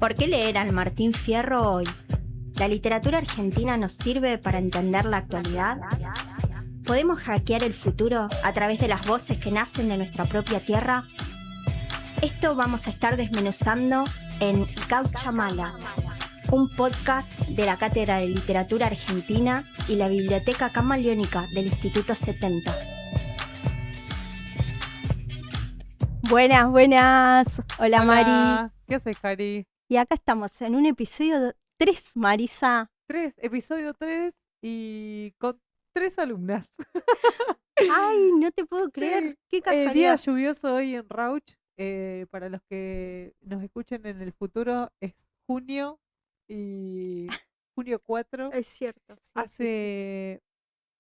¿Por qué leer al Martín Fierro hoy? ¿La literatura argentina nos sirve para entender la actualidad? ¿Podemos hackear el futuro a través de las voces que nacen de nuestra propia tierra? Esto vamos a estar desmenuzando en Caucha Mala, un podcast de la Cátedra de Literatura Argentina y la Biblioteca Camaleónica del Instituto 70. Buenas, buenas. Hola, Mari. ¿Qué haces, Cari? Y acá estamos en un episodio 3, Marisa. Episodio 3 y con 3 alumnas. Ay, no te puedo creer. Sí, Qué día casualidad. lluvioso hoy en Rauch. Para los que nos escuchen en el futuro, es junio y junio 4. Es cierto, sí. Hace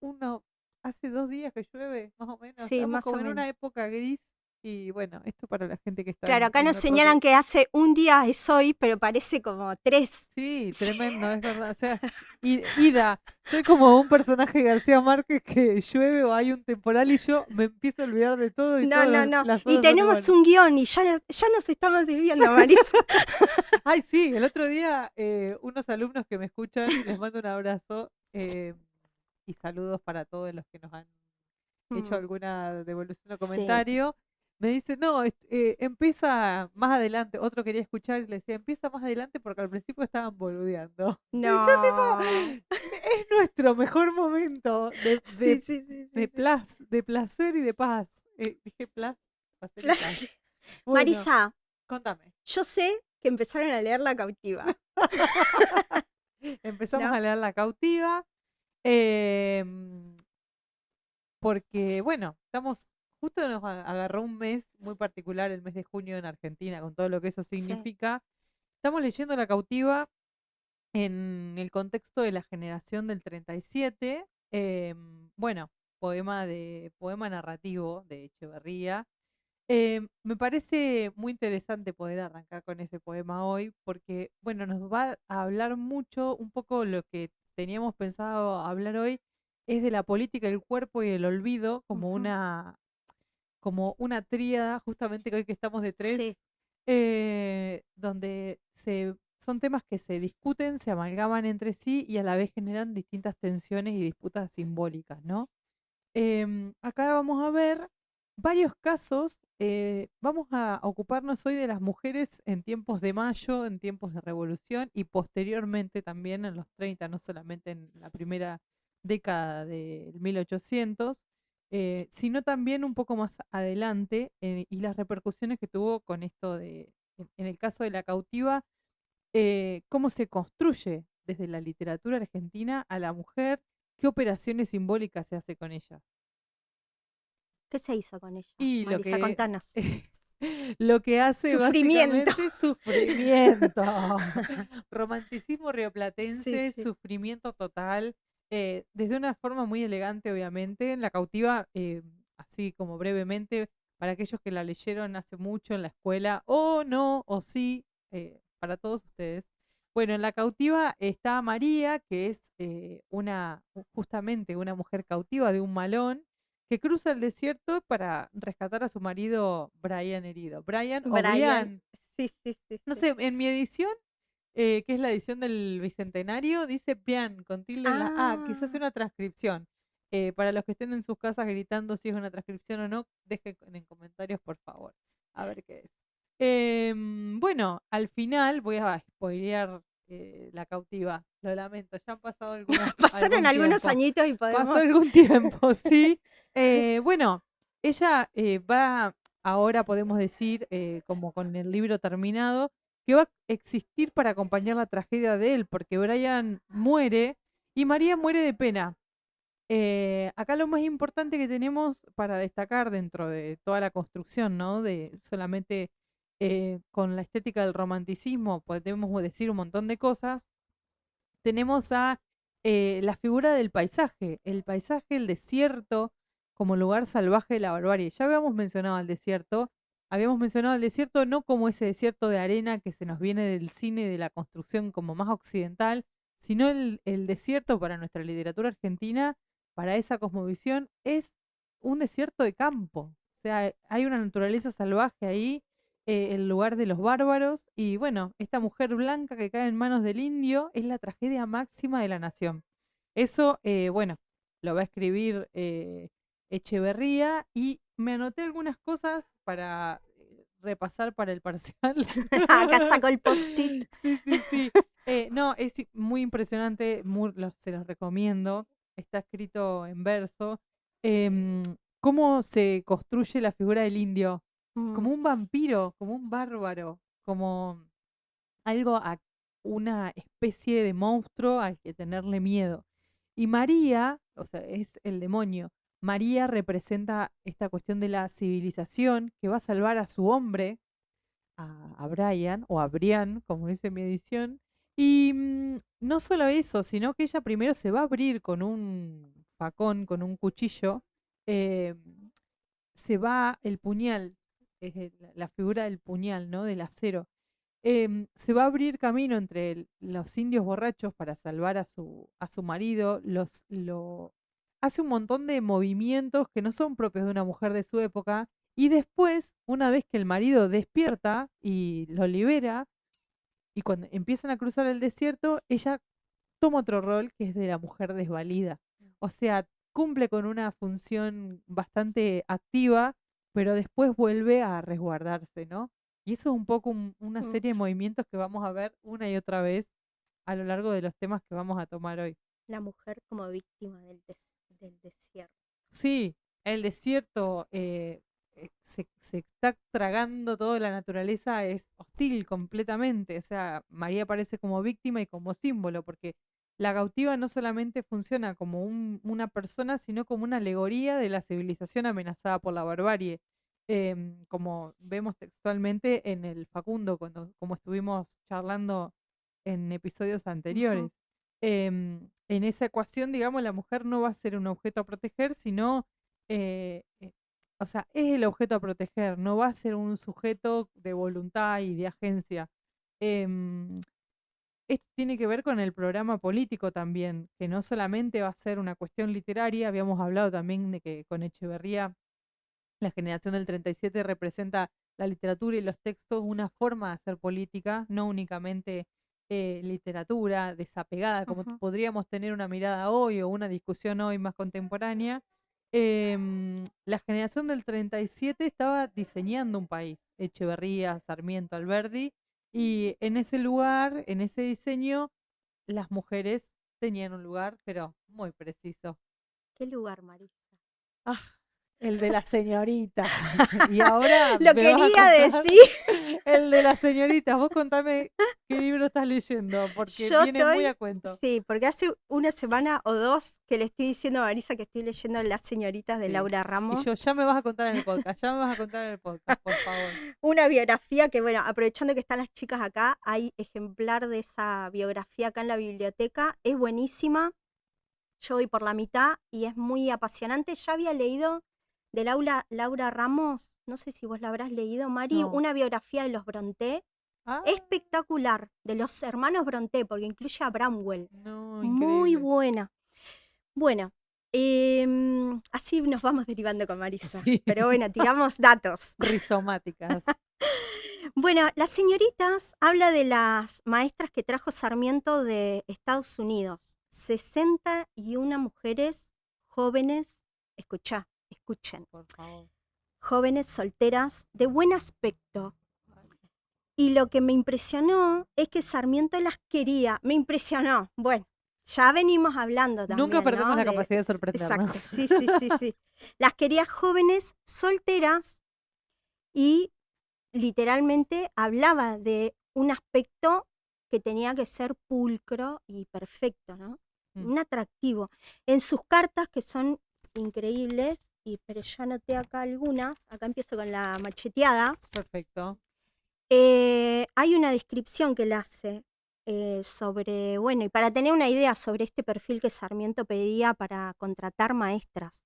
uno, hace 2 días que llueve, más o menos. Sí, Estamos más como o en menos. una época gris. Y bueno, esto para la gente que está Claro, acá en nos otro señalan lugar. que hace un día es hoy, pero parece como 3. Sí, Sí. tremendo, es verdad. O sea, Ida, soy como un personaje de García Márquez que llueve o hay un temporal y yo me empiezo a olvidar de todo y No, todas no, no. las Y horas son tenemos iguales. un guión y ya nos estamos desviando, Marisa. Ay, sí, el otro día unos alumnos que me escuchan, les mando un abrazo y saludos para todos los que nos han hecho alguna devolución o Sí. comentario. Me dice, no, empieza más adelante. Otro quería escuchar y le decía, empieza más adelante porque al principio estaban boludeando. Y yo No. es nuestro mejor momento Sí, sí, sí, sí, sí. de placer y de paz. Dije placer y paz. Bueno, Marisa, contame. yo sé que empezaron a leer La Cautiva, Empezamos ¿no? a leer La Cautiva. em, Porque, bueno, justo nos agarró un mes muy particular, el mes de junio en Argentina, con todo lo que eso Sí. significa. Estamos leyendo La Cautiva en el contexto de la generación del 37. Bueno, poema narrativo de Echeverría. Me parece muy interesante poder arrancar con ese poema hoy, porque, bueno, nos va a hablar mucho, un poco lo que teníamos pensado hablar hoy, es de la política del cuerpo y el olvido Ujú. como una tríada, justamente que hoy que estamos de Sí. 3, donde son temas que se discuten, se amalgaman entre sí y a la vez generan distintas tensiones y disputas simbólicas, ¿no? Acá vamos a ver varios casos. Vamos a ocuparnos hoy de las mujeres en tiempos de Mayo, en tiempos de Revolución y posteriormente también en los 30, no solamente en la primera década del 1800, sino también un poco más adelante, y las repercusiones que tuvo con esto en el caso de La Cautiva, cómo se construye desde la literatura argentina a la mujer, qué operaciones simbólicas se hace con ella. ¿Qué se hizo con ella? Y Marisa, contanos. lo que hace Sufrimiento. básicamente es sufrimiento. Romanticismo Sí, rioplatense, sí. sufrimiento total, desde una forma muy elegante, obviamente. En La Cautiva, así como brevemente, para aquellos que la leyeron hace mucho en la escuela, o no, o sí, para todos ustedes. Bueno, en La Cautiva está María, que es justamente una mujer cautiva de un malón, que cruza el desierto para rescatar a su marido Brian herido. Brian o Brian. Brian. Sí, sí, sí, No sí. sé, en mi edición, que es la edición del Bicentenario, dice Brian con tilde en la A. Quizás Ah, una transcripción. Para los que estén en sus casas gritando si es una transcripción o no, dejen en comentarios, por favor. A ver qué es. Bueno, al final voy a spoilear La Cautiva. Lo lamento, ya han pasado pasaron algún algunos tiempo. añitos y Pasó podemos. algún tiempo, sí. Bueno, ella va, ahora podemos decir, como con el libro terminado, que va a existir para acompañar la tragedia de él, porque Brian muere y María muere de pena. Acá lo más importante que tenemos para destacar dentro de toda la construcción, ¿no? De solamente con la estética del romanticismo, podemos decir un montón de cosas. Tenemos a la figura del paisaje, el paisaje, el desierto, como lugar salvaje de la barbarie. Ya habíamos mencionado el desierto no como ese desierto de arena que se nos viene del cine y de la construcción como más occidental, sino el desierto para nuestra literatura argentina, para esa cosmovisión, es un desierto de campo. O sea, hay una naturaleza salvaje ahí el lugar de los bárbaros. Y bueno, esta mujer blanca que cae en manos del indio es la tragedia máxima de la nación. Eso, bueno, lo va a escribir Echeverría y me anoté algunas cosas para repasar para el parcial. Acá sacó el post-it. Sí, sí, sí. No, es muy impresionante, se los recomiendo. Está escrito en verso. Em, ¿Cómo se construye la figura del indio? Como Mm, un vampiro, como un bárbaro, como algo, una especie de monstruo al que tenerle miedo. Y María, o sea, es el demonio. María representa esta cuestión de la civilización que va a salvar a su hombre, a Brian, o a Brian, como dice mi edición. Y no solo eso, sino que ella primero se va a abrir con un facón, con un cuchillo. eh, Se va el puñal, la figura del puñal, ¿no? Del acero. Se va a abrir camino entre los indios borrachos para salvar a su marido. Hace un montón de movimientos que no son propios de una mujer de su época. Y después, una vez que el marido despierta y lo libera, y cuando empiezan a cruzar el desierto, ella toma otro rol que es de la mujer desvalida. O sea, cumple con una función bastante activa, pero después vuelve a resguardarse, ¿no? Y eso es un poco una mm. serie de movimientos que vamos a ver una y otra vez a lo largo de los temas que vamos a tomar hoy. La mujer como víctima del desierto. Sí, el desierto se está tragando toda la naturaleza, es hostil completamente. O sea, María aparece como víctima y como símbolo, porque la cautiva no solamente funciona como una persona, sino como una alegoría de la civilización amenazada por la barbarie. Como vemos textualmente en el Facundo, como estuvimos charlando en episodios Ujú. anteriores. En esa ecuación, digamos, la mujer no va a ser un objeto a proteger, sino, eh, eh, o sea, es el objeto a proteger, no va a ser un sujeto de voluntad y de agencia. Em, Esto tiene que ver con el programa político también, que no solamente va a ser una cuestión literaria, habíamos hablado también de que con Echeverría la generación del 37 representa la literatura y los textos una forma de hacer política, no únicamente literatura desapegada, como Ujú. podríamos tener una mirada hoy o una discusión hoy más contemporánea. La generación del 37 estaba diseñando un país, Echeverría, Sarmiento, Alberdi, y en ese lugar, en ese diseño, las mujeres tenían un lugar, pero muy preciso. ¿Qué lugar, Marisa? Ah, el de las señoritas. Y ahora Lo me vas a quería contar decir. el de las señoritas. Vos contame qué libro estás leyendo, porque Yo viene muy estoy, a cuento. sí, porque hace una semana o dos que le estoy diciendo a Marisa que estoy leyendo Las señoritas de Sí. Laura Y yo, Ramos. ya me vas a contar en el podcast, ya me vas a contar en el podcast, por favor. Una biografía que, bueno, aprovechando que están las chicas acá, hay ejemplar de esa biografía acá en la biblioteca. Es buenísima. Yo voy por la mitad y es muy apasionante. Ya había leído de Laura Ramos, no sé si vos la habrás leído, Mari, No. una biografía de los Bronté. Ah, Espectacular, de los hermanos Bronté, porque incluye a Bramwell. no, Muy increíble. buena. Bueno, así nos vamos derivando con Marisa. Sí, Pero bueno, tiramos datos. rizomáticas. Bueno, Las señoritas habla de las maestras que trajo Sarmiento de Estados Unidos. 61 mujeres jóvenes, escuchen, Por favor. jóvenes solteras de buen aspecto. Y lo que me impresionó es que Sarmiento las quería. Me impresionó. Bueno, ya venimos hablando Nunca también, perdemos ¿no? la capacidad de Exacto, sorprendernos. sí, sí, sí, sí. Las quería jóvenes, solteras y literalmente hablaba de un aspecto que tenía que ser pulcro y perfecto, ¿no? Mm, Un atractivo. En sus cartas, que son increíbles, pero ya anoté acá algunas, acá empiezo con la macheteada. perfecto. Hay una descripción que él hace sobre, bueno, y para tener una idea sobre este perfil que Sarmiento pedía para contratar maestras.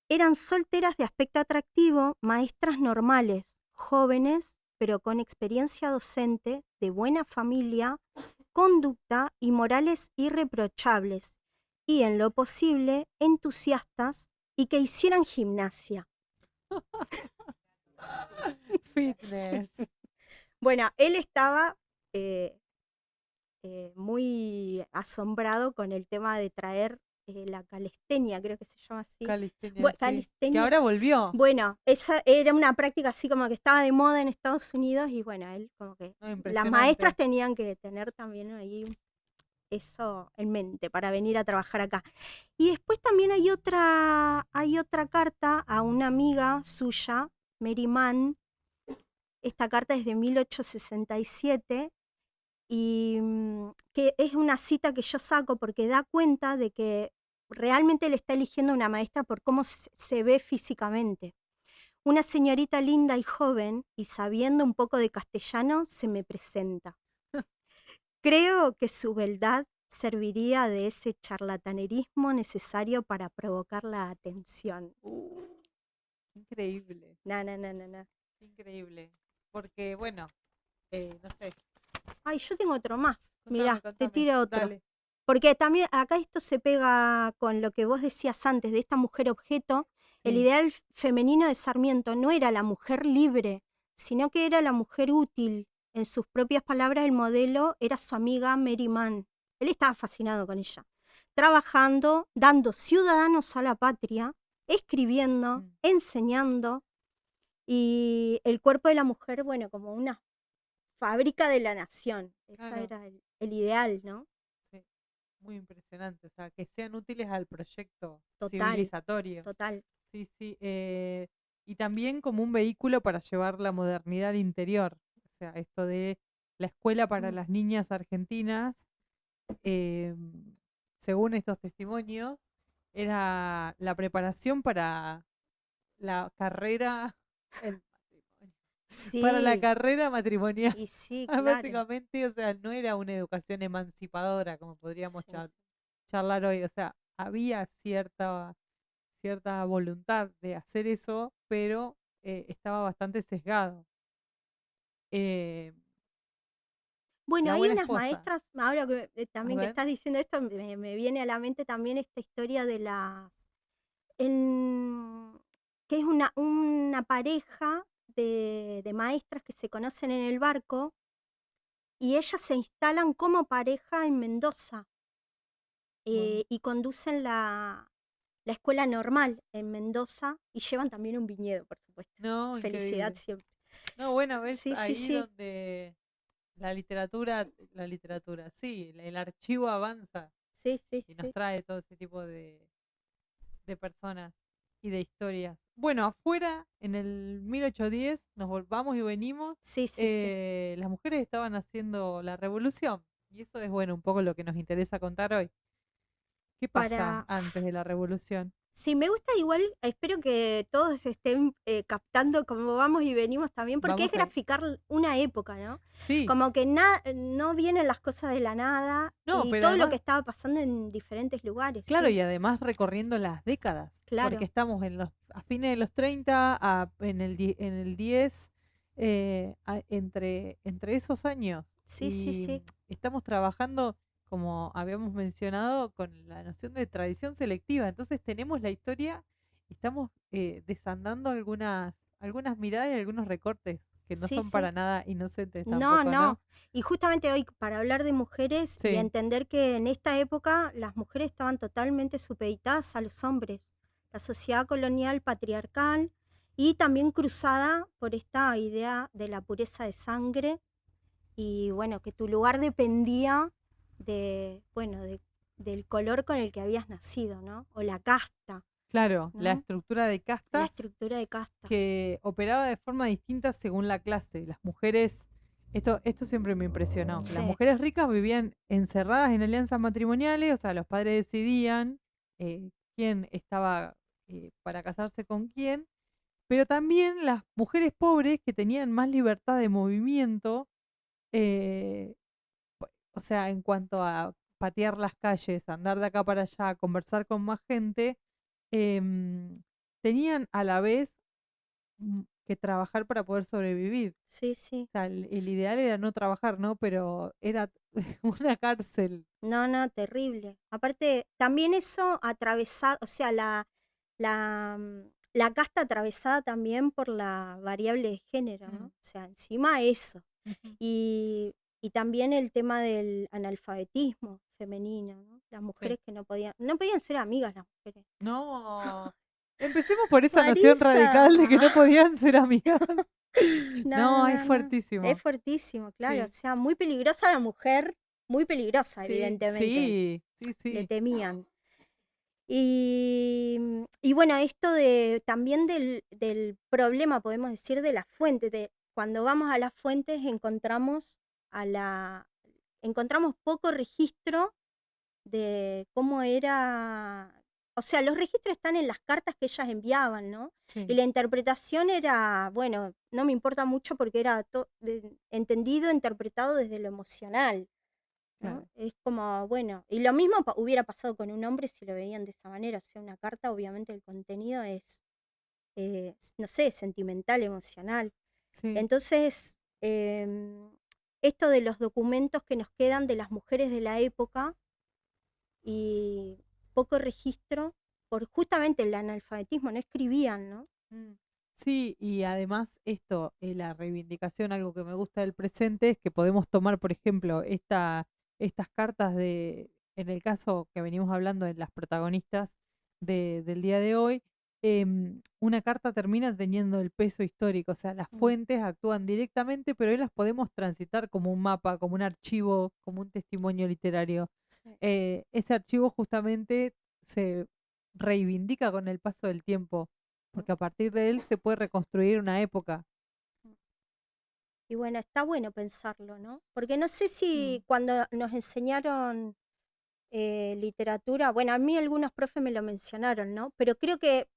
Eran solteras de aspecto atractivo, maestras normales, jóvenes, pero con experiencia docente, de buena familia, conducta y morales irreprochables, y en lo posible entusiastas y que hicieran gimnasia. fitness. Bueno, él estaba eh, muy asombrado con el tema de traer la calistenia, creo que se llama así. Calistenia, sí. Que Calistenia. ahora volvió. Bueno, esa era una práctica así como que estaba de moda en Estados Unidos y bueno, él como que No, las impresionante. maestras tenían que tener también ahí eso en mente para venir a trabajar acá. Y después también hay otra carta a una amiga suya, Mary Mann. Esta carta es de 1867 y que es una cita que yo saco porque da cuenta de que realmente le está eligiendo una maestra por cómo se ve físicamente. Una señorita linda y joven, y sabiendo un poco de castellano, se me presenta. Creo que su beldad serviría de ese charlatanerismo necesario para provocar la atención. Increíble. No. Increíble. Porque, bueno, no sé. Ay, yo tengo otro más. Mirá, te Contame. tiro otro. Dale. Porque también acá esto se pega con lo que vos decías antes de esta mujer objeto. El Sí. ideal femenino de Sarmiento no era la mujer libre, sino que era la mujer útil. En sus propias palabras, el modelo era su amiga Mary Mann. Él estaba fascinado con ella. Trabajando, dando ciudadanos a la patria, escribiendo, enseñando. Y el cuerpo de la mujer, bueno, como una fábrica de la nación. Claro. Ese era el ideal, ¿no? Sí. Muy impresionante. O sea, que sean útiles al proyecto Total, civilizatorio. total. Sí, sí. Y también como un vehículo para llevar la modernidad al interior. O sea, esto de la escuela para las niñas argentinas, según estos testimonios, era la preparación para la carrera, el matrimonio, para la Sí, carrera matrimonial. y sí, claro. Básicamente, o sea, no era una educación emancipadora como podríamos Sí, sí. charlar hoy. O sea, había cierta voluntad de hacer eso, pero estaba bastante sesgado. Bueno, La hay buena unas esposa. maestras, ahora que A también que ver, estás diciendo esto, me viene a la mente también esta historia de que es una pareja de maestras que se conocen en el barco y ellas se instalan como pareja en Mendoza wow. y conducen la escuela normal en Mendoza y llevan también un viñedo, por supuesto. No, Felicidad increíble. siempre. No, bueno, ves Sí, sí, ahí sí. donde la literatura, sí, el archivo avanza Sí, sí, y nos sí. trae todo ese tipo de personas y de historias. Bueno, afuera, en el 1810, nos volvamos y venimos, Sí, sí, sí. las mujeres estaban haciendo la revolución. Y eso es, bueno, un poco lo que nos interesa contar hoy. ¿Qué pasa Para. antes de la revolución? Sí, me gusta igual, espero que todos estén captando cómo vamos y venimos también, porque es Vamos a... graficar una época, ¿no? Sí, Como que no vienen las cosas de la nada no, y pero todo lo que además, estaba pasando en diferentes lugares, claro, sí, y además recorriendo las décadas, porque claro. estamos a fines de los 30, en el 10, entre esos años. Sí, sí, Y sí. estamos trabajando, como habíamos mencionado, con la noción de tradición selectiva. Entonces tenemos la historia, estamos desandando algunas miradas y algunos recortes que no Sí, son sí. para nada inocentes No, tampoco, ¿no? no. Y justamente hoy, para hablar de mujeres y Sí, entender que en esta época las mujeres estaban totalmente supeditadas a los hombres. La sociedad colonial patriarcal y también cruzada por esta idea de la pureza de sangre y bueno, que tu lugar dependía bueno, del color con el que habías nacido, ¿no? O la casta, claro, la ¿no? estructura de La castas estructura de castas. que operaba de forma distinta según la clase. Las mujeres, esto siempre me impresionó, que las Sí, mujeres ricas vivían encerradas en alianzas matrimoniales, o sea, los padres decidían quién estaba para casarse con quién, pero también las mujeres pobres que tenían más libertad de movimiento, eh, o sea, en cuanto a patear las calles, andar de acá para allá, conversar con más gente, em, tenían a la vez que trabajar para poder sobrevivir. sí, sí. O sea, el ideal era no trabajar, ¿no? Pero era una cárcel. No, no, terrible. Aparte, también eso atravesado, o sea, la casta atravesada también por la variable de género, ¿no? O sea, encima eso. Ujú. Y también el tema del analfabetismo femenino, ¿no? Las Sí. mujeres que no podían ser amigas las mujeres. No. Empecemos por esa noción radical de que Marisa. no podían ser amigas. No, No, es no, no. Es fuertísimo. fuertísimo, claro. O Sí, sea, muy peligrosa la mujer, muy peligrosa, sí, evidentemente. sí, sí, Le sí. temían. Y bueno, esto de también del problema, podemos decir, de la fuente. Cuando vamos a las fuentes a la, encontramos poco registro de cómo era. O sea, los registros están en las cartas que ellas enviaban, ¿no? Y Sí, la interpretación era, bueno, no me importa mucho porque era entendido, interpretado desde lo emocional, ¿no? claro. Es como, bueno, y lo mismo hubiera pasado con un hombre si lo veían de esa manera. O sea, una carta, obviamente el contenido es, no sé, sentimental, emocional. Sí. Entonces, esto de los documentos que nos quedan de las mujeres de la época y poco registro por justamente el analfabetismo, no escribían, ¿no? Mm. Sí, y además esto, la reivindicación, algo que me gusta del presente, es que podemos tomar, por ejemplo, estas cartas en el caso que venimos hablando de las protagonistas del día de hoy, una carta termina teniendo el peso histórico, o sea, las Mm, fuentes actúan directamente, pero hoy las podemos transitar como un mapa, como un archivo, como un testimonio literario. sí. Ese archivo justamente se reivindica con el paso del tiempo Mm, porque a partir de él se puede reconstruir una época. mm. Y bueno, está bueno pensarlo, ¿no? Porque no sé Mm, si cuando nos enseñaron literatura, bueno, a mí algunos profes me lo mencionaron, ¿no? Pero creo que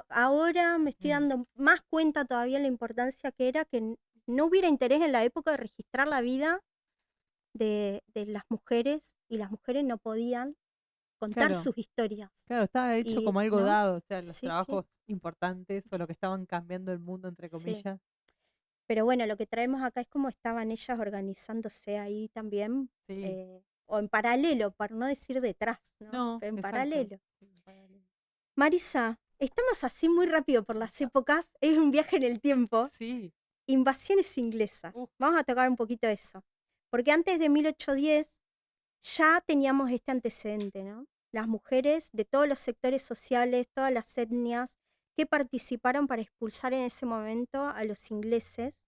ahora me estoy mm. dando más cuenta todavía la importancia que era que no hubiera interés en la época de registrar la vida de las mujeres y las mujeres no podían contar Claro, sus historias. claro, estaba hecho Y, como algo ¿no? dado, o sea, los Sí, sí, trabajos importantes o lo que estaban cambiando el mundo, entre sí. comillas. Pero bueno, lo que traemos acá es cómo estaban ellas organizándose ahí también, Sí, o en paralelo, para no decir detrás, ¿no? no, Pero en exacto. paralelo. Sí, paralelo. Marisa, estamos así muy rápido por las épocas, es un viaje en el tiempo. Sí, Invasiones inglesas. uf, Vamos a tocar un poquito eso. Porque antes de 1810 ya teníamos este antecedente, ¿no? Las mujeres de todos los sectores sociales, todas las etnias que participaron para expulsar en ese momento a los ingleses.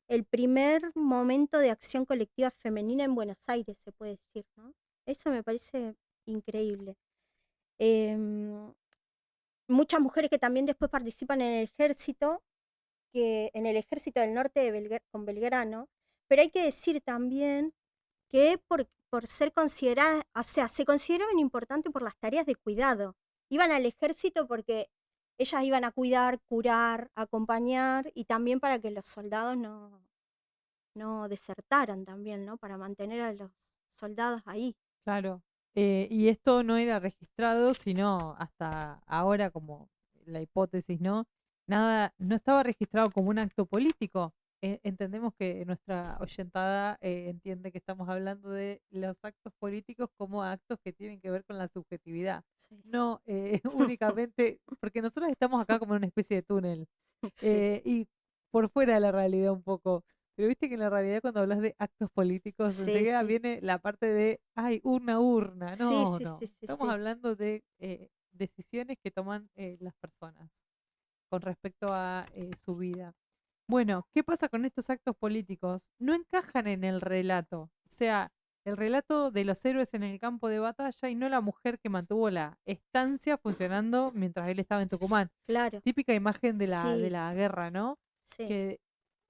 El primer momento de acción colectiva femenina en Buenos Aires, se puede decir, ¿no? Eso me parece increíble. Em, Muchas mujeres que también después participan en el ejército, que en el ejército del norte de con Belgrano, pero hay que decir también que por ser consideradas, o sea, se consideraban importantes por las tareas de cuidado. Iban al ejército porque ellas iban a cuidar, curar, acompañar y también para que los soldados no desertaran también, ¿no? Para mantener a los soldados ahí. claro. Y esto no era registrado, sino hasta ahora, como la hipótesis, ¿no? Nada, no estaba registrado como un acto político. Entendemos que nuestra oyentada entiende que estamos hablando de los actos políticos como actos que tienen que ver con la subjetividad. Sí. No únicamente, porque nosotros estamos acá como en una especie de túnel Sí, y por fuera de la realidad un poco. Pero viste que en la realidad cuando hablas de actos políticos, sí, enseguida sí. viene la parte de, ay, urna. Sí, No, sí, sí, no. sí, Estamos sí. hablando de decisiones que toman las personas con respecto a su vida. Bueno, ¿qué pasa con estos actos políticos? No encajan en el relato. O sea, el relato de los héroes en el campo de batalla y no la mujer que mantuvo la estancia funcionando mientras él estaba en Tucumán. Claro. Típica imagen de Sí, la guerra, ¿no? sí. Que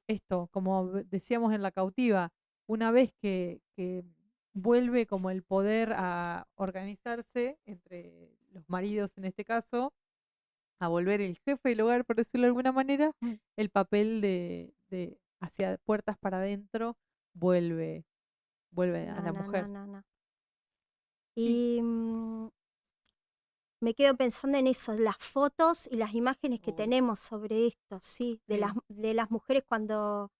esto, como decíamos en la cautiva, una vez que vuelve como el poder a organizarse entre los maridos en este caso, a volver el jefe del hogar, por decirlo de alguna manera, Mm. el papel de hacia puertas para adentro vuelve, vuelve a No, la no, no, mujer. no, no. Y Y me quedo pensando en eso, las fotos y las imágenes que uy, tenemos sobre esto, sí, sí, de las mujeres cuando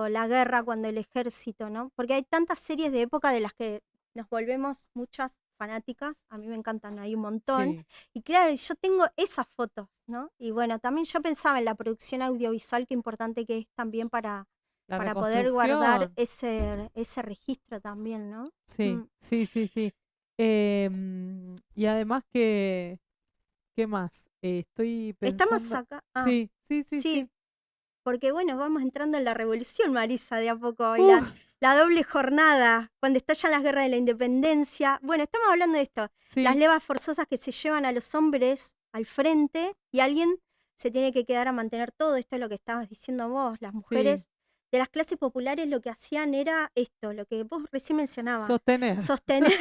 la guerra, cuando el ejército, ¿no? Porque hay tantas series de época de las que nos volvemos muchas fanáticas, a mí me encantan, hay un montón. Sí, Y claro, yo tengo esas fotos, ¿no? Y bueno, también yo pensaba en la producción audiovisual, qué importante que es también la para poder guardar reconstrucción. ese registro también, ¿no? Sí, Mm. sí, sí, sí. Y además ¿qué más? Estoy Estamos pensando. acá, Sí, sí, sí, sí, sí. porque bueno, vamos entrando en la revolución, Marisa, de a poco hoy, Uf, la doble jornada, cuando estallan las guerras de la independencia. Bueno, estamos hablando de esto, las sí, levas forzosas que se llevan a los hombres al frente y alguien se tiene que quedar a mantener todo. Esto es lo que estabas diciendo vos, las sí. mujeres de las clases populares lo que hacían era esto, lo que vos recién mencionabas, Sostener. sostener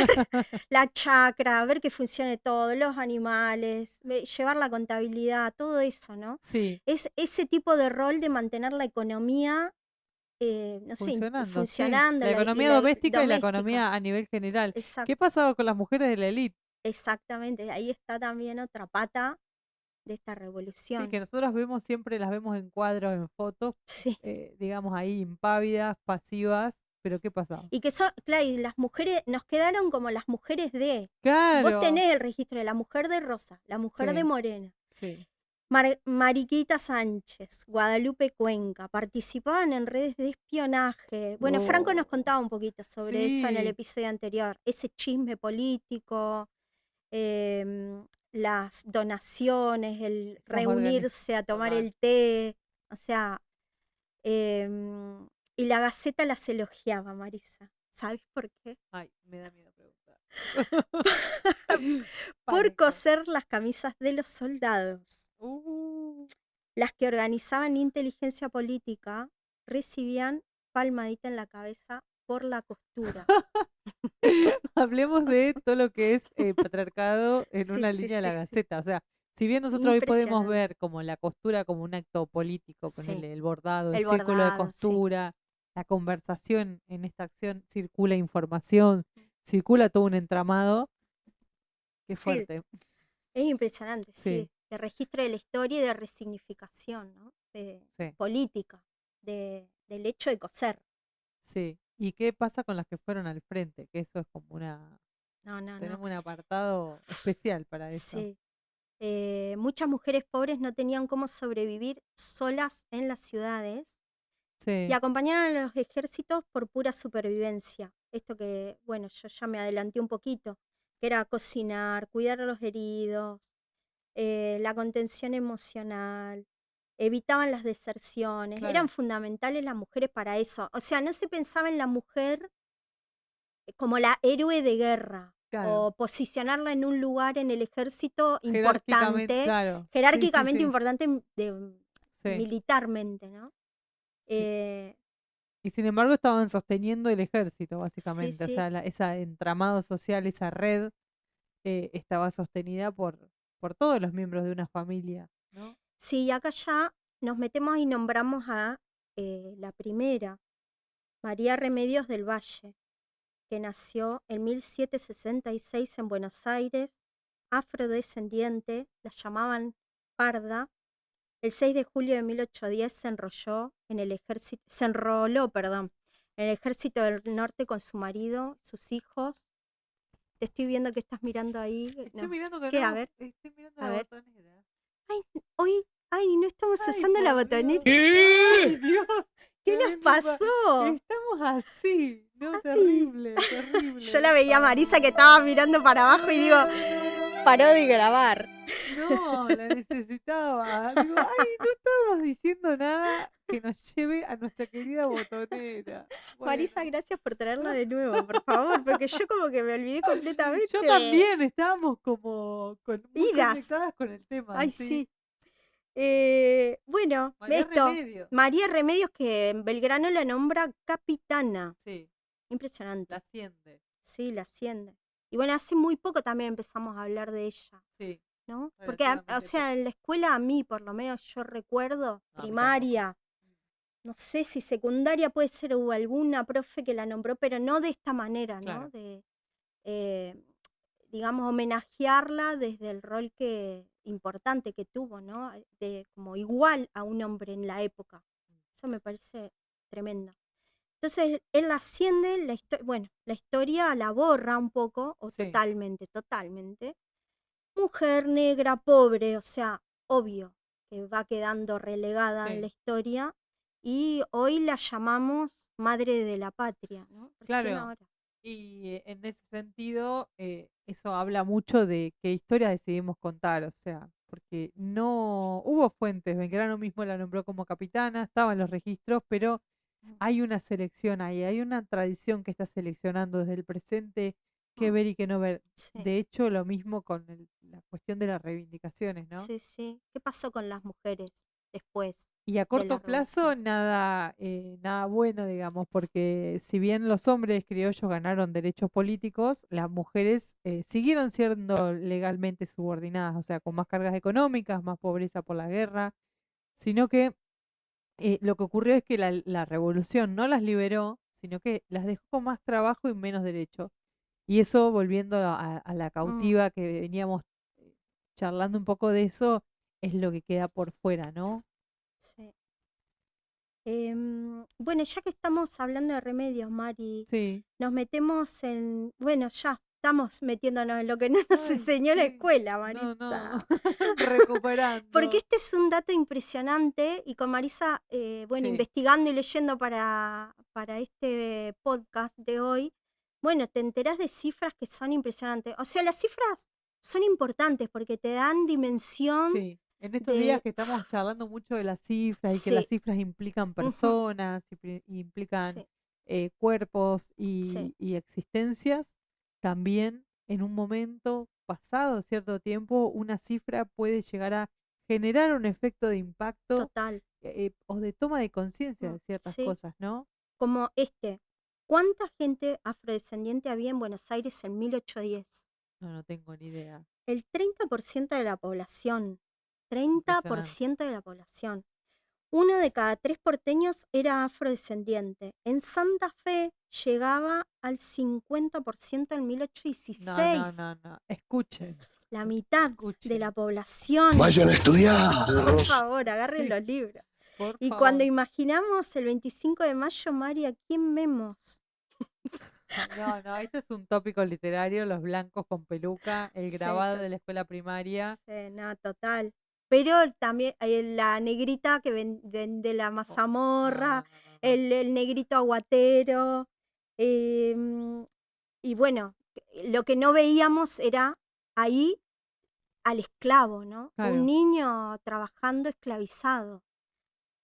la chacra, ver que funcione todo, los animales, llevar la contabilidad, todo eso, ¿no? Sí, Es ese tipo de rol de mantener la economía, no sé, funcionando, sí. funcionando, La economía doméstica y la doméstica. economía a nivel general. ¿Qué Exacto, pasaba con las mujeres de la élite? exactamente. Ahí está también otra pata de esta Sí, revolución. que nosotros vemos siempre, las vemos en cuadros, en fotos, Sí. digamos ahí impávidas, pasivas, pero ¿qué pasaba? Y que son, claro, y las mujeres, nos quedaron como las mujeres de. Vos Claro, tenés el registro de la mujer de Rosa, la mujer de sí, Morena. sí. Mariquita Sánchez, Guadalupe Cuenca, participaban en redes de espionaje. Bueno, Franco nos Oh, contaba un poquito sobre eso en el sí, episodio anterior, ese chisme político, las donaciones, el estas reunirse a tomar total. el té, o sea, em, y la Gaceta las elogiaba, Marisa. ¿Sabes por qué? Ay, me da miedo preguntar. Por Pánico. coser las camisas de los soldados. Uh. Las que organizaban inteligencia política recibían palmadita en la cabeza por la costura. Hablemos de todo lo que es patriarcado en Sí, una sí, línea de la sí, sí. Gaceta. O sea, si bien nosotros hoy podemos Impresionante. ver como la costura como un acto político, Sí, ponerle el bordado, el el círculo de bordado, sí. costura, la conversación en esta acción, circula información, circula todo un entramado, qué Sí, fuerte. es impresionante, Sí, sí. De registro de la historia y de resignificación, ¿no? De sí, política, del hecho de coser. sí. ¿Y qué pasa con las que fueron al frente? Que eso es como No, no, no. tenemos un apartado especial para eso. Sí. Muchas mujeres pobres no tenían cómo sobrevivir solas en las ciudades y Sí, acompañaron a los ejércitos por pura supervivencia. Esto que, bueno, yo ya me adelanté un poquito, que era cocinar, cuidar a los heridos, la contención emocional, evitaban las deserciones, eran claro, fundamentales las mujeres para eso. O sea, no se pensaba en la mujer como la héroe de guerra claro. o posicionarla en un lugar en el ejército Jerárquicamente, importante, claro. Sí, sí, jerárquicamente sí, importante sí, militarmente, ¿no? sí. Eh, Y sin embargo estaban sosteniendo el ejército, sí, básicamente. O sí. sea, ese entramado social, esa red, estaba sostenida por todos los miembros de una familia, ¿no? Sí, y acá ya nos metemos y nombramos a la primera, María Remedios del Valle, que nació en 1766 en Buenos Aires, afrodescendiente, la llamaban Parda. El 6 de julio de 1810 se enroló, perdón, en el ejército del norte con su marido, sus hijos. Te estoy viendo que estás mirando ahí. Estoy No. mirando que ¿Qué? no, estoy mirando A la ver. botonera. Ay, hoy, ay, no estamos Ay, usando la por botonera. Dios. Ay, Dios. ¿Qué A nos mí pasó? estamos así, ¿no? Ay. Terrible, Yo la terrible. veía a Marisa que estaba mirando para abajo y digo, paró de grabar. No, la necesitaba. Digo, ay, no estábamos diciendo nada que nos lleve a nuestra querida botonera. Marisa, Bueno. gracias por traerla de nuevo, por favor, porque yo como que me olvidé Yo completamente de también, estábamos como muy idas. conectadas con el tema, Ay, sí. sí. Bueno, María esto, Remedio. María Remedios que en Belgrano la nombra capitana. Sí, la Impresionante. siente. Sí, la asciende. Y bueno, hace muy poco también empezamos a hablar de ella, Sí, ¿no? Porque, o relativamente sea, poco. en la escuela a mí, por lo menos yo recuerdo, No, a mí tampoco. primaria, no sé si secundaria puede ser, hubo alguna profe que la nombró, pero no de esta manera, ¿no? Claro. De, eh, digamos, homenajearla desde el rol importante que tuvo, ¿no? De como igual a un hombre en la época. Eso me parece tremendo. Entonces él la asciende, la historia la borra un poco, o Sí, totalmente. Mujer negra, pobre, o sea, obvio que va quedando relegada en la sí. historia y hoy la llamamos madre de la patria, ¿no? Recién Claro. ahora. Y en ese sentido, eso habla mucho de qué historia decidimos contar, o sea, porque no hubo fuentes, Belgrano mismo la nombró como capitana, estaba en los registros, pero Mm, hay una selección ahí, hay una tradición que está seleccionando desde el presente qué mm, ver y qué no ver. sí, De hecho, lo mismo con la cuestión de las reivindicaciones, ¿no? sí, sí. ¿Qué pasó con las mujeres después Y a de la corto plazo, revolución? nada bueno, digamos, porque si bien los hombres criollos ganaron derechos políticos, las mujeres siguieron siendo legalmente subordinadas, o sea, con más cargas económicas, más pobreza por la guerra, sino que lo que ocurrió es que la revolución no las liberó, sino que las dejó con más trabajo y menos derecho. Y eso, volviendo a la Mm, cautiva que veníamos eh, charlando un poco de eso, es lo que queda por fuera, ¿no? sí. Bueno, ya que estamos hablando de remedios, Mari, Sí. nos metemos en, bueno, ya estamos metiéndonos en lo que no nos Ay, enseñó la sí. escuela, No, no. Marisa. Porque Recuperando. este es un dato impresionante y con Marisa, bueno, Sí. investigando y leyendo para este podcast de hoy, bueno, te enterás de cifras que son impresionantes. O sea, las cifras son importantes porque te dan dimensión Sí. En estos días de, que estamos charlando mucho de las cifras y que las sí, cifras implican ujú, personas, implican sí, cuerpos sí, y existencias, también en un momento pasado cierto tiempo, una cifra puede llegar a generar un efecto de impacto total. o de toma de conciencia de ciertas Sí, cosas, ¿no? como este. ¿Cuánta gente afrodescendiente había en Buenos Aires en 1810? No, no tengo ni idea. El 30% de la población. treinta por Impresionante. ciento de la población. Uno de cada tres porteños era afrodescendiente. En Santa Fe llegaba al 50% en No, no, 1816. no, no. Escuchen, La mitad de la escuchen. población. Vayan a estudiar. Por favor, agarren Sí, los libros. por Y cuando favor. imaginamos el 25 de mayo, Mari, ¿a quién vemos? No, no, esto es un tópico literario, los blancos con peluca, el Sí, grabado de la escuela primaria. sí, no, total. Pero también la negrita que vende la Oh, no, mazamorra, no, no, no, no. el negrito aguatero. em, y bueno, lo que no veíamos era ahí al esclavo, ¿no? Un Claro. niño trabajando esclavizado.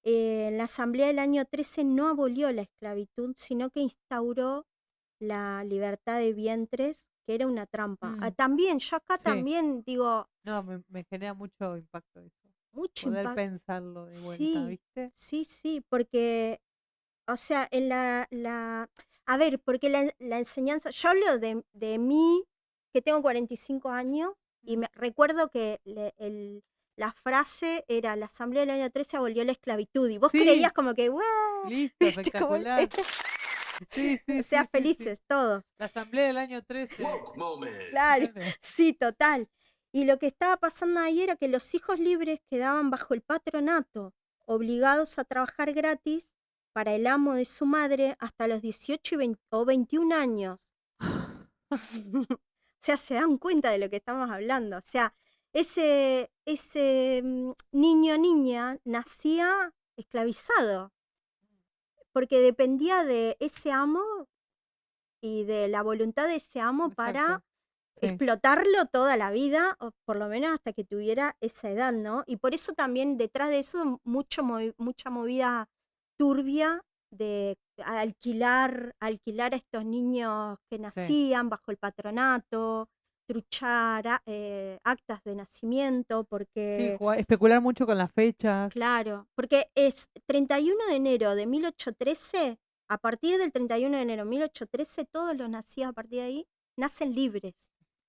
En la Asamblea del año 13 no abolió la esclavitud, sino que instauró la libertad de vientres, que era una trampa. Mm, También, yo acá sí, también digo, no, me genera mucho impacto eso. mucho Poder impacto. pensarlo de vuelta, Sí, ¿viste? sí, sí, porque, o sea, a ver, porque la enseñanza, yo hablo de mí, que tengo 45 años, y Mm. me recuerdo que la frase era, la Asamblea del año 13 abolió la esclavitud, y vos creías Sí, como que, ¡guau! listo, ¿Viste? Como, espectacular. Sí, o sí, sea, sí, sí, sí. felices todos. La asamblea del año 13. Woke moment. Claro, Claro. sí, total. Y lo que estaba pasando ahí era que los hijos libres quedaban bajo el patronato, obligados a trabajar gratis para el amo de su madre hasta los 18 o 21 años. O sea, se dan cuenta de lo que estamos hablando. O sea, ese niño o niña nacía esclavizado, porque dependía de ese amo y de la voluntad de ese amo para Exacto. Sí. explotarlo toda la vida, o por lo menos hasta que tuviera esa edad, ¿no? Y por eso también detrás de eso mucha movida turbia de alquilar a estos niños que Sí. nacían bajo el patronato, truchar actas de nacimiento, Sí, porque, especular mucho con las fechas. claro, porque es 31 de enero de 1813, a partir del 31 de enero de 1813, todos los nacidos a partir de ahí nacen libres,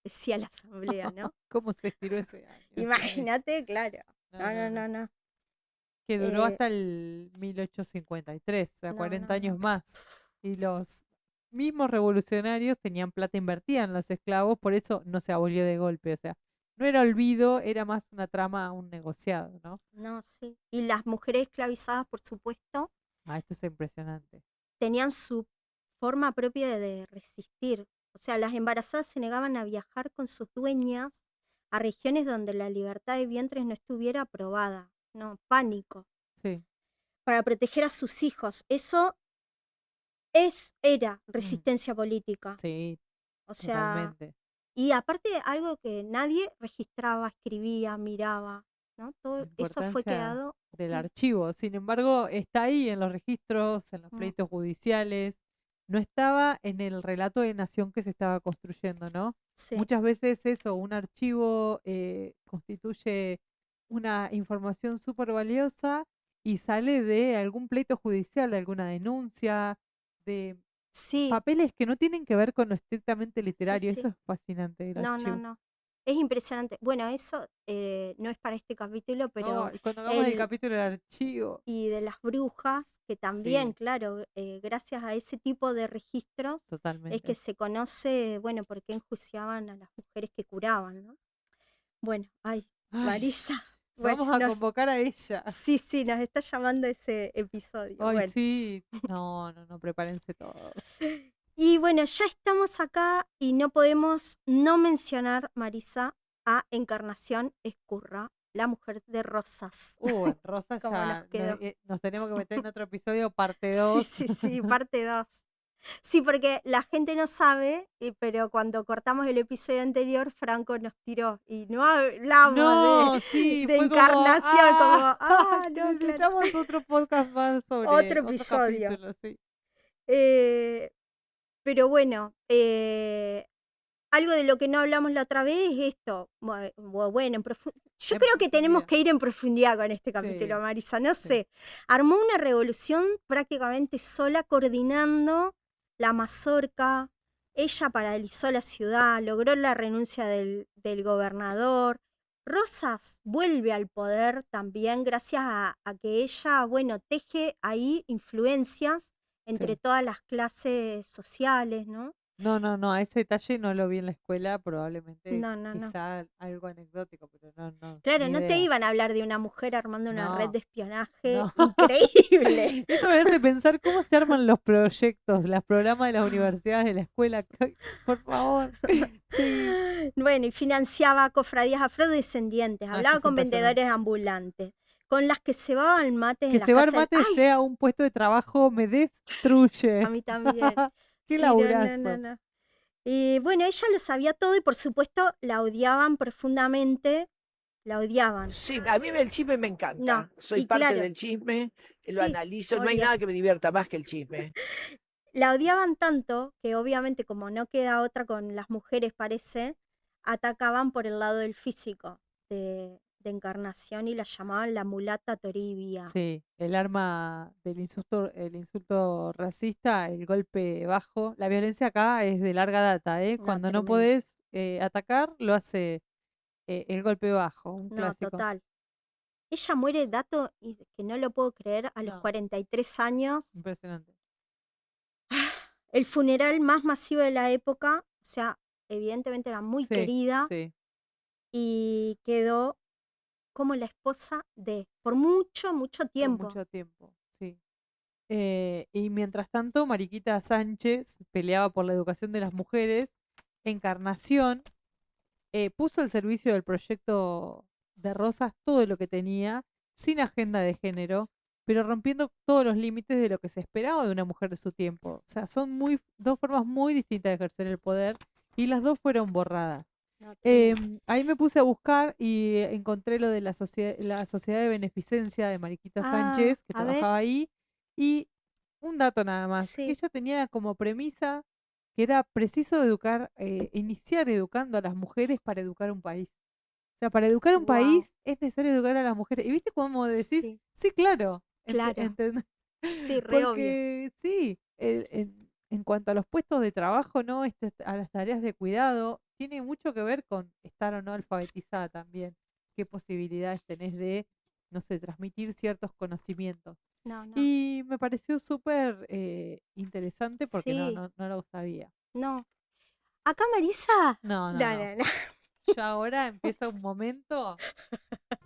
decía la asamblea, ¿no? ¿Cómo se estiró ese año, ese mes? Imagínate, claro. No, No, no, no, no. no, no. Que duró Eh, hasta el 1853, o sea, no, 40 no, años no. más. Y los mismos revolucionarios tenían plata invertida en los esclavos, por eso no se abolió de golpe. O sea, no era olvido, era más una trama, un negociado, ¿no? No, sí. Y las mujeres esclavizadas, por supuesto, Ah, esto es impresionante. tenían su forma propia de resistir. O sea, las embarazadas se negaban a viajar con sus dueñas a regiones donde la libertad de vientres no estuviera aprobada. No, pánico. Sí. Para proteger a sus hijos. Eso era Mm. resistencia política. Sí, O sea, totalmente. y aparte algo que nadie registraba, escribía, miraba, ¿no? La Todo eso fue importancia quedado. del archivo. Sin embargo, está ahí en los registros, en los Mm, pleitos judiciales. No estaba en el relato de nación que se estaba construyendo, ¿no? sí, Muchas veces eso, un archivo constituye una información súper valiosa y sale de algún pleito judicial, de alguna denuncia, de sí, papeles que no tienen que ver con lo estrictamente sí, literario. Eso sí. es fascinante del No, no, archivo. no. Es impresionante. Bueno, eso no es para este capítulo, pero No, y cuando hagamos el el capítulo del archivo, y de las brujas, que también, sí, claro, gracias a ese tipo de registros es que totalmente. se conoce, bueno, por qué enjuiciaban a las mujeres que curaban, ¿no? Bueno, ay, Ay, Marisa, bueno, vamos a convocar a ella. sí, sí, nos está llamando ese episodio. Ay, Bueno. sí. No, no, no, prepárense todos. Y bueno, ya estamos acá y no podemos no mencionar, Marisa, a Encarnación Escurra, la mujer de Rosas. En Rosa Como nos ya quedó. nos tenemos que meter en otro episodio, parte Sí, 2. sí, sí, parte 2. Sí, porque la gente no sabe, pero cuando cortamos el episodio anterior, Franco nos tiró y no hablamos No, sí, de fue como, Encarnación, como, no, claro, necesitamos otro podcast más sobre otro otro episodio. capítulo, sí. Eh, pero bueno, algo de lo que no hablamos la otra vez es esto. Bueno, yo En creo que tenemos profundidad. que ir en profundidad con este capítulo, Sí, Marisa. No sí, sé. Armó una revolución prácticamente sola, coordinando la mazorca. Ella paralizó la ciudad, logró la renuncia del gobernador. Rosas vuelve al poder también gracias a que ella, bueno, teje ahí influencias entre sí. todas las clases sociales, ¿no? No, no, no, a ese detalle no lo vi en la escuela, probablemente No, no, no. quizá algo anecdótico, pero no, no, Claro, ni no te idea. iban a hablar de una mujer armando una red No, de espionaje no. increíble. Eso me hace pensar cómo se arman los proyectos, los programas de las universidades, de la escuela. Por favor. Sí. Bueno, y financiaba cofradías afrodescendientes, No, esto hablaba es con impresionante. vendedores ambulantes, con las que cebaban mates Que en la cebar casa del... mate ¡Ay! sea un puesto de trabajo me A destruye. mí también. Qué Sí, no, no, no, laburazo. no. Y bueno, ella lo sabía todo y por supuesto la odiaban profundamente, la odiaban. Sí, a mí el chisme me No, encanta. Soy y parte claro, del chisme, lo sí, analizo. No hay obvio. nada que me divierta más que el chisme. La odiaban tanto que obviamente como no queda otra con las mujeres parece, atacaban por el lado del físico de Encarnación y la llamaban la mulata Toribia. Sí, el arma del insulto, el insulto racista, el golpe bajo. La violencia acá es de larga data, ¿eh? No, Cuando no tremendo. podés atacar, lo hace el golpe bajo, un No, clásico. total. Ella muere, dato que no lo puedo creer, a los No, 43 años. impresionante. El funeral más masivo de la época, o sea, evidentemente era muy Sí, querida sí, y quedó como la esposa de, por mucho, mucho por tiempo. mucho tiempo, sí. Y mientras tanto, Mariquita Sánchez peleaba por la educación de las mujeres. Encarnación puso al servicio del proyecto de Rosas todo lo que tenía, sin agenda de género, pero rompiendo todos los límites de lo que se esperaba de una mujer de su tiempo. O sea, son dos formas muy distintas de ejercer el poder y las dos fueron borradas. No, tremendo. Ahí me puse a buscar y encontré lo de la Sociedad de Beneficencia de Mariquita Ah, Sánchez, que a ver, trabajaba ahí, y un dato nada más, que sí. ella tenía como premisa que era preciso educar, iniciar educando a las mujeres para educar un país. O sea, para educar un Wow. país es necesario educar a las mujeres. ¿Y viste cómo decís? Sí, Sí, claro. claro. Sí, re obvio. Porque sí, en cuanto a los puestos de trabajo, ¿no? A las tareas de cuidado, tiene mucho que ver con estar o no alfabetizada también. Qué posibilidades tenés de, no sé, transmitir ciertos conocimientos. No, no. Y me pareció súper interesante porque no, Sí, no, no lo sabía. no. Acá Marisa. No, no, No, no. no, no. Ya ahora empieza un momento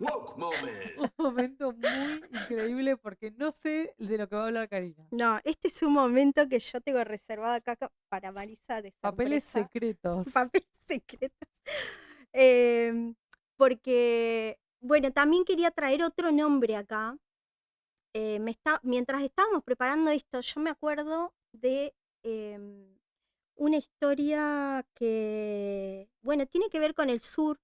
Woke moment. Un momento muy increíble porque no sé de lo que va a hablar Karina. No, este es un momento que yo tengo reservado acá para Marisa de Papeles sorpresa. secretos. Papeles secretos. Em, Porque, bueno, también quería traer otro nombre acá. Mientras estábamos preparando esto, yo me acuerdo de una historia que, bueno, tiene que ver con el sur,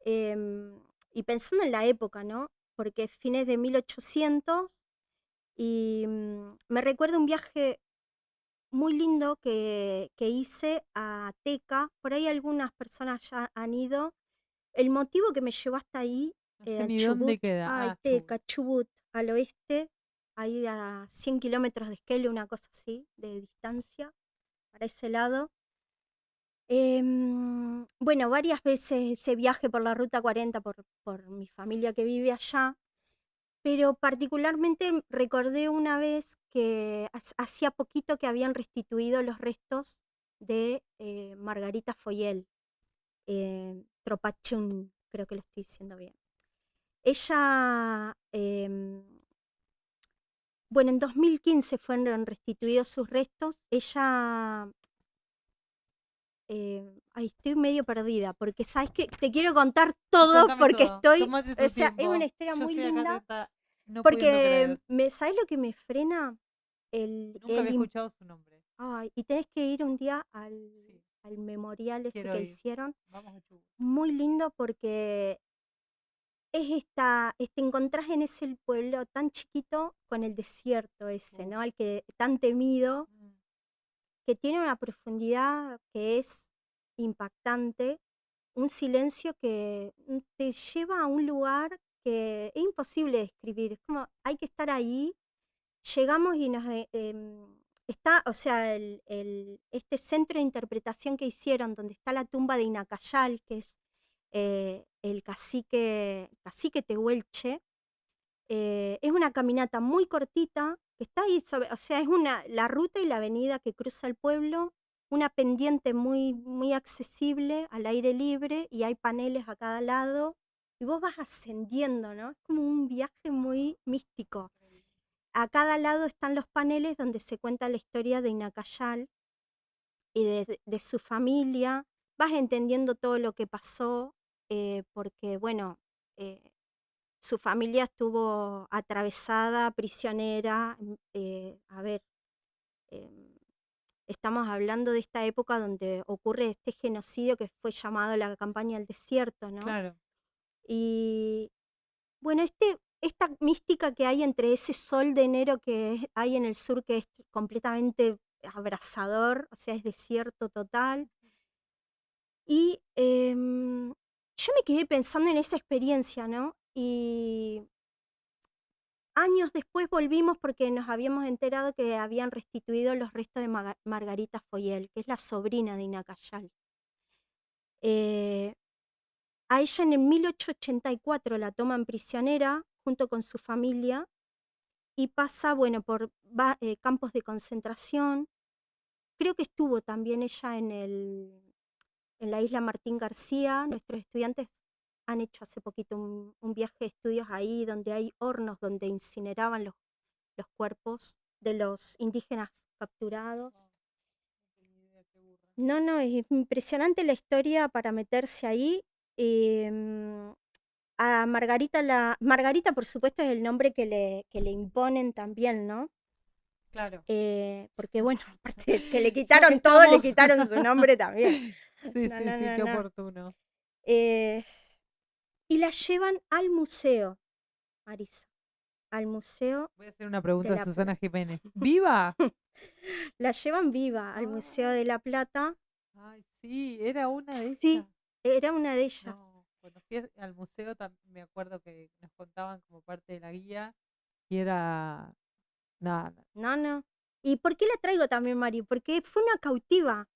y pensando en la época, ¿no? Porque es fines de 1800 y me recuerdo un viaje muy lindo que hice a Teca. Por ahí algunas personas ya han ido. El motivo que me llevó hasta ahí, No sé a ni dónde Chubut, queda. ay, Ah, Teca, Chubut, al oeste, ahí a 100 kilómetros de Esquel, una cosa así, de distancia, para ese lado. Bueno, varias veces ese viaje por la Ruta 40 por mi familia que vive allá, pero particularmente recordé una vez que hacía poquito que habían restituido los restos de Margarita Foyel, Tropachún, creo que lo estoy diciendo bien. Ella, bueno, en 2015 fueron restituidos sus restos. Ella, ay, estoy medio perdida, porque sabes que te quiero contar todo Contame porque todo. estoy, Tómate o tu sea, es una tiempo. historia Yo muy estoy acá linda, atenta, no pudiendo porque creer. ¿sabes lo que me frena? Nunca había escuchado su nombre. Ay, y tenés que ir un día Sí, al memorial ese quiero que ir. hicieron. Vamos a Chubut. Muy lindo porque es este encontrás en ese pueblo tan chiquito con el desierto ese, Uf. ¿no? Al que tan temido, Mm. que tiene una profundidad que es impactante, un silencio que te lleva a un lugar que es imposible describir. Es como, hay que estar ahí. Llegamos y está, o sea, este centro de interpretación que hicieron, donde está la tumba de Inacayal, que es el cacique Tehuelche. Es una caminata muy cortita, que está ahí, o sea, es la ruta y la avenida que cruza el pueblo, una pendiente muy, muy accesible al aire libre, y hay paneles a cada lado, y vos vas ascendiendo, ¿no? Es como un viaje muy místico. A cada lado están los paneles donde se cuenta la historia de Inacayal y de su familia. Vas entendiendo todo lo que pasó, porque, bueno, eh, su familia estuvo atravesada, prisionera. A ver, em, estamos hablando de esta época donde ocurre este genocidio que fue llamado la campaña del desierto, ¿no? Claro. Y bueno, esta mística que hay entre ese sol de enero hay en el sur, que es completamente abrasador, o sea, es desierto total. Y yo me quedé pensando en esa experiencia, ¿no? Y años después volvimos porque nos habíamos enterado que habían restituido los restos de Margarita Foyel, que es la sobrina de Inacayal. Eh, a ella en el 1884 la toman prisionera junto con su familia y pasa, bueno, por campos de concentración. Creo que estuvo también ella en la isla Martín García. Nuestros estudiantes han hecho hace poquito un viaje de estudios ahí, donde hay hornos donde incineraban los cuerpos de los indígenas capturados. No, no, es impresionante la historia para meterse ahí. A Margarita, por supuesto, es el nombre que le imponen también, ¿no? Claro. Porque, bueno, aparte de que le Ya que quitaron todo, le estamos. quitaron su nombre también. Sí, No, sí, no, sí, no, qué no. oportuno. Y la llevan al museo, Marisa, al museo Voy a hacer una de pregunta a La Susana Plata. Jiménez. ¿Viva? La llevan viva al Museo Ah, de La Plata. ay, sí, era una de Sí, ellas. era una de ellas. No, cuando fui al museo me acuerdo que nos contaban como parte de la guía y era nada. No, no. ¿Y por qué la traigo también, Mari? Porque fue una cautiva.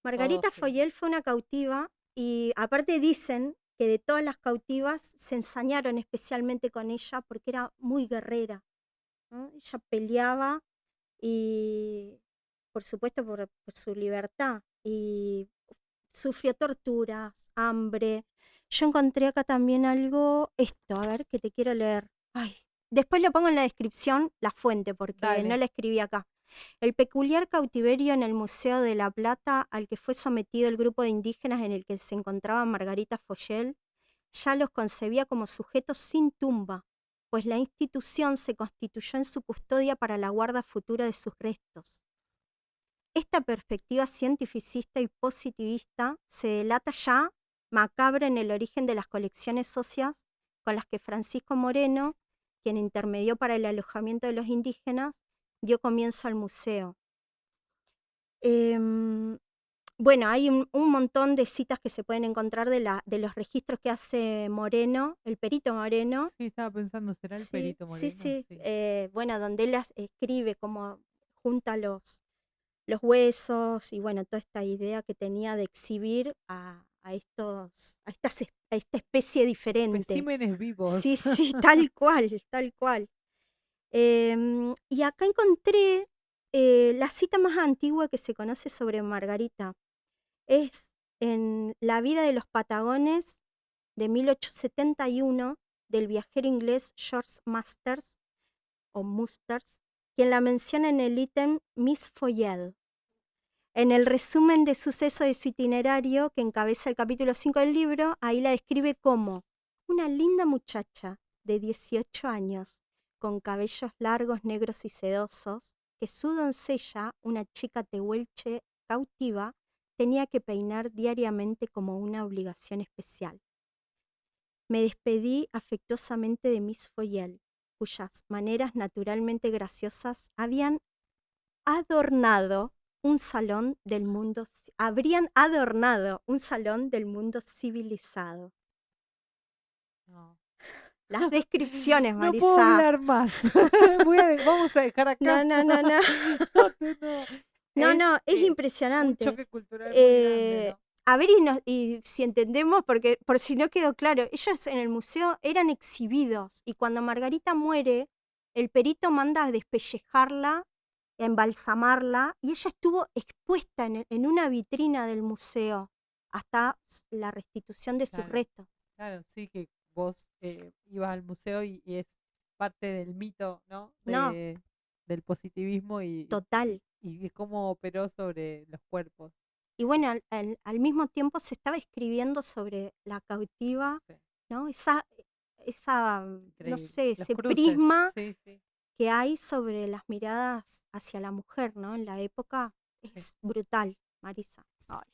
Margarita Foyel fue una cautiva, y aparte dicen que de todas las cautivas se ensañaron especialmente con ella porque era muy guerrera, ¿no? Ella peleaba, y por supuesto por su libertad, y sufrió torturas, hambre. Yo encontré acá también algo, esto, a ver, que te quiero leer. Ay, después le pongo en la descripción la fuente, porque no Dale. la escribí acá. El peculiar cautiverio en el Museo de La Plata al que fue sometido el grupo de indígenas en el que se encontraba Margarita Foyel, ya los concebía como sujetos sin tumba, pues la institución se constituyó en su custodia para la guarda futura de sus restos. Esta perspectiva cientificista y positivista se delata ya macabra en el origen de las colecciones óseas con las que Francisco Moreno, quien intermedió para el alojamiento de los indígenas, dio comienzo al museo. Em, bueno, hay un montón de citas que se pueden encontrar de los registros que hace Moreno, el perito Moreno. Sí, estaba pensando, ¿será el Sí, perito sí, Moreno? sí. Sí. Bueno, donde él escribe como junta los huesos y bueno, toda esta idea que tenía de exhibir a esta especie diferente. Especímenes vivos. Sí, sí, tal cual, tal cual. Y acá encontré la cita más antigua que se conoce sobre Margarita. Es en La vida de los Patagones de 1871 del viajero inglés George Masters, o Musters, quien la menciona en el ítem Miss Foyel. En el resumen de suceso de su itinerario, que encabeza el capítulo 5 del libro, ahí la describe como una linda muchacha de 18 años, con cabellos largos, negros y sedosos, que su doncella, una chica tehuelche cautiva, tenía que peinar diariamente como una obligación especial. Me despedí afectuosamente de Miss Foyel, cuyas maneras naturalmente graciosas adornado habrían adornado un salón del mundo civilizado. No. Las descripciones, No puedo Marisa. hablar más. Vamos a dejar acá. No, no, no, no. No, No, es un impresionante. choque cultural muy grande, ¿no? A ver, y si entendemos, porque por si no quedó claro, ellos en el museo eran exhibidos y cuando Margarita muere, el perito manda a despellejarla, a embalsamarla, y ella estuvo expuesta en una vitrina del museo hasta la restitución de sus Claro, restos. claro, sí, que vos ibas al museo y es parte del mito, ¿no? No, Del positivismo total. y de cómo operó sobre los cuerpos. Y bueno, al mismo tiempo se estaba escribiendo sobre la cautiva, Sí, ¿no? Esa, no increíble. sé, Los ese cruces, prisma sí, sí, que hay sobre las miradas hacia la mujer, ¿no? En la época sí. es brutal, Marisa. Ay,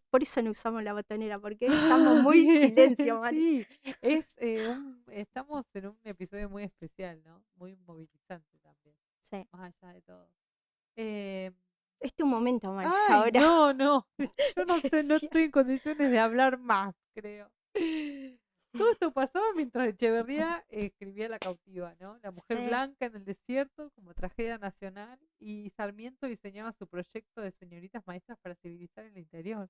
por eso no usamos la botonera, porque estamos muy en Bien, silencio, Mari. sí, estamos en un episodio muy especial, ¿no? Muy movilizante también, Sí. más allá de todo. Eh, Es tu momento, Marisa, Ay, ahora. no, yo no sé, no Sí. estoy en condiciones de hablar más, creo. Todo esto pasaba mientras Echeverría escribía La cautiva, ¿no? La mujer Sí. blanca en el desierto como tragedia nacional y Sarmiento diseñaba su proyecto de señoritas maestras para civilizar el interior.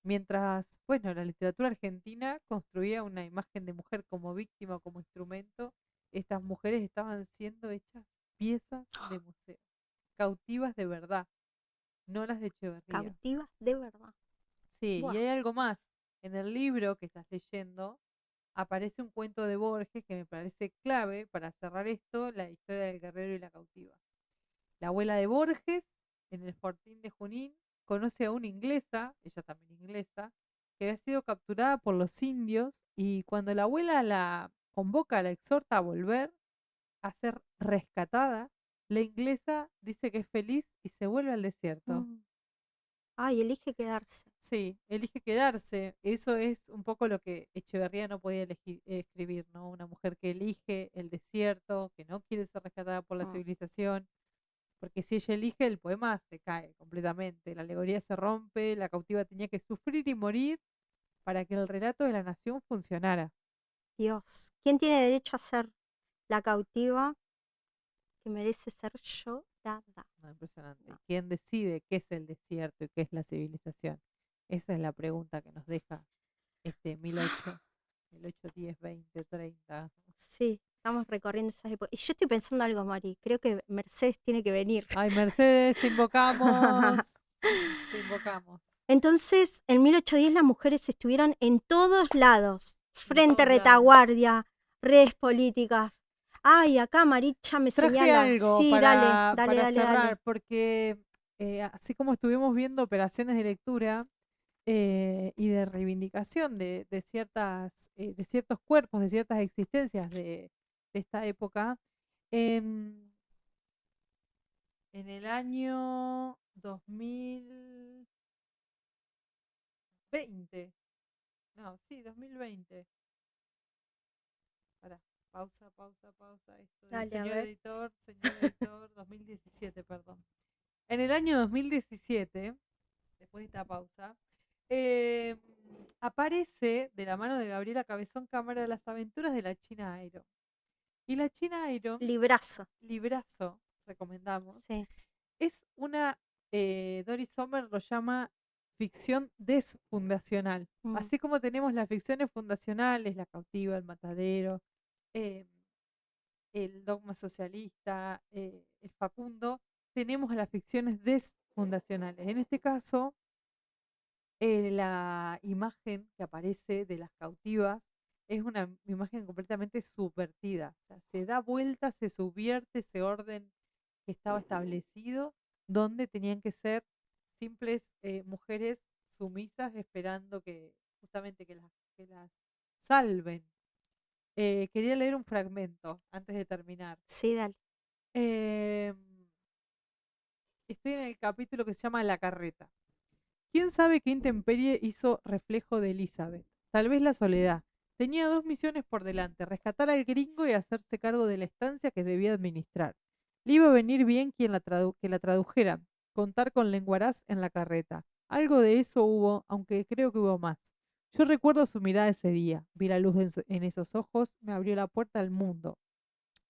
Mientras, bueno, la literatura argentina construía una imagen de mujer como víctima, como instrumento, estas mujeres estaban siendo hechas piezas de museo, cautivas de verdad, no las de Echeverría. Cautivas de verdad. Sí, y Buah. hay algo más. En el libro que estás leyendo aparece un cuento de Borges que me parece clave para cerrar esto, la historia del guerrero y la cautiva. La abuela de Borges, en el Fortín de Junín, conoce a una inglesa, ella también inglesa, que había sido capturada por los indios y cuando la abuela la convoca, la exhorta a volver a ser rescatada, la inglesa dice que es feliz y se vuelve al desierto. Mm. Ay, elige quedarse. Sí, elige quedarse. Eso es un poco lo que Echeverría no podía escribir, ¿no? Una mujer que elige el desierto, que no quiere ser rescatada por la Mm. civilización, porque si ella elige, el poema se cae completamente, la alegoría se rompe, la cautiva tenía que sufrir y morir para que el relato de la nación funcionara. Dios, ¿quién tiene derecho a ser la cautiva que merece ser llorada? No, impresionante. No. ¿Quién decide qué es el desierto y qué es la civilización? Esa es la pregunta que nos deja este 1008, 1010, 20, 30. Sí, estamos recorriendo esas épocas. Y yo estoy pensando algo, Mari. Creo que Mercedes tiene que venir. Ay, Mercedes, te invocamos. Te invocamos. Entonces, en 1810 las mujeres estuvieron en todos lados, frente, todos lados. retaguardia, redes políticas. Ay, acá Maricha me Traje señala. algo Sí, para dale. cerrar, porque así como estuvimos viendo operaciones de lectura y de reivindicación de ciertos cuerpos, de ciertas existencias de esta época, en el año 2020, no, sí, 2020. Pará, pausa. Esto del Dale, a señor ver. editor, 2017, perdón. En el año 2017, después de esta pausa, eh, aparece de la mano de Gabriela Cabezón Cámara las aventuras de la China Iron. Y la China Iron, Librazo. librazo, recomendamos, Sí. es una, Doris Sommer lo llama ficción desfundacional. Mm. Así como tenemos las ficciones fundacionales, La cautiva, El matadero, eh, El dogma socialista, El Facundo, tenemos las ficciones desfundacionales. En este caso, la imagen que aparece de las cautivas es una imagen completamente subvertida. O sea, se da vuelta, se subvierte ese orden que estaba establecido, donde tenían que ser simples mujeres sumisas esperando que justamente que las salven. Quería leer un fragmento antes de terminar. Sí, dale. Em, Estoy en el capítulo que se llama La carreta. ¿Quién sabe qué intemperie hizo reflejo de Elizabeth? Tal vez la soledad. Tenía dos misiones por delante, rescatar al gringo y hacerse cargo de la estancia que debía administrar. Le iba a venir bien que la tradujera, contar con lenguaraz en la carreta. Algo de eso hubo, aunque creo que hubo más. Yo recuerdo su mirada ese día. Vi la luz en esos ojos, me abrió la puerta al mundo.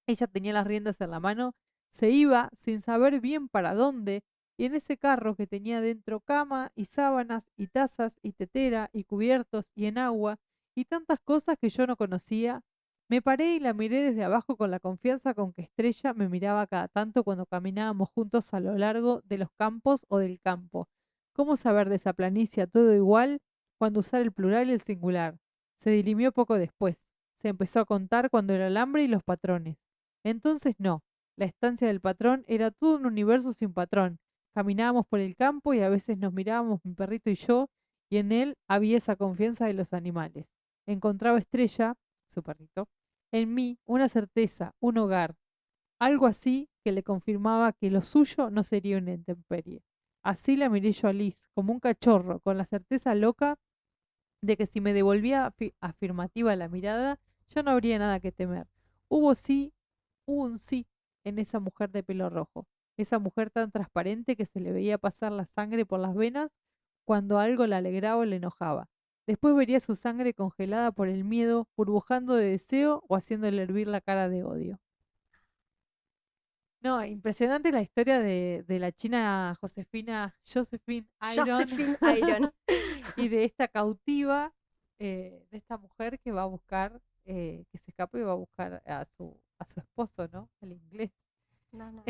Ella tenía las riendas en la mano, se iba sin saber bien para dónde, y en ese carro que tenía dentro cama y sábanas y tazas y tetera y cubiertos y enagua y tantas cosas que yo no conocía, me paré y la miré desde abajo con la confianza con que Estrella me miraba cada tanto cuando caminábamos juntos a lo largo de los campos o del campo. ¿Cómo saber de esa planicie todo igual cuando usar el plural y el singular? Se dirimió poco después. Se empezó a contar cuando el alambre y los patrones. Entonces no, la estancia del patrón era todo un universo sin patrón. Caminábamos por el campo y a veces nos mirábamos mi perrito y yo, y en él había esa confianza de los animales. Encontraba Estrella, su perrito, en mí una certeza, un hogar, algo así que le confirmaba que lo suyo no sería una intemperie. Así la miré yo a Liz, como un cachorro, con la certeza loca de que si me devolvía afirmativa la mirada, ya no habría nada que temer. Hubo un sí en esa mujer de pelo rojo, esa mujer tan transparente que se le veía pasar la sangre por las venas cuando algo la alegraba o le enojaba. Después vería su sangre congelada por el miedo, burbujando de deseo o haciéndole hervir la cara de odio. No, impresionante la historia de la china Josephine Iron Josephine Iron. y de esta cautiva, de esta mujer que va a buscar, que se escapa y va a buscar a su esposo, ¿no? El inglés. No.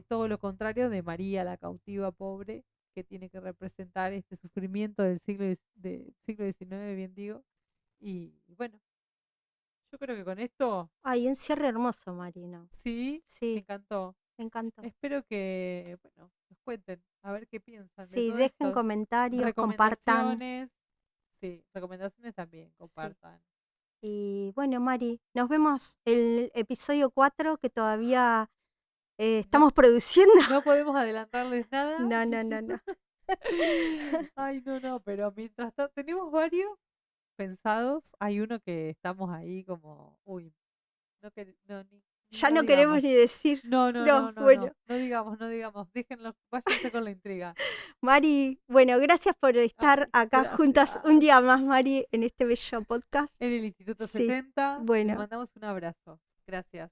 Todo lo contrario de María, la cautiva pobre, que tiene que representar este sufrimiento del siglo XIX, bien digo. Y bueno, yo creo que con esto, Ay, un cierre hermoso, Marino. sí, me Sí, encantó. me encantó. Espero que, bueno, nos cuenten a ver qué piensan de Sí, todas dejen estas comentarios, compartan. recomendaciones. Sí, recomendaciones también, Sí. compartan. Y bueno, Mari, nos vemos el episodio 4 que todavía estamos produciendo. No podemos adelantarles nada. No. Ay, no, pero mientras tanto, tenemos varios pensados. Hay uno que estamos ahí como, uy, Ya no no queremos digamos. ni decir. No, Bueno. no digamos, déjenlo, váyanse con la intriga. Mari, bueno, gracias por estar Ay, acá juntas un día más, Mari, gracias. en este bello podcast. En el Instituto Sí, 70, les bueno. mandamos un abrazo. Gracias.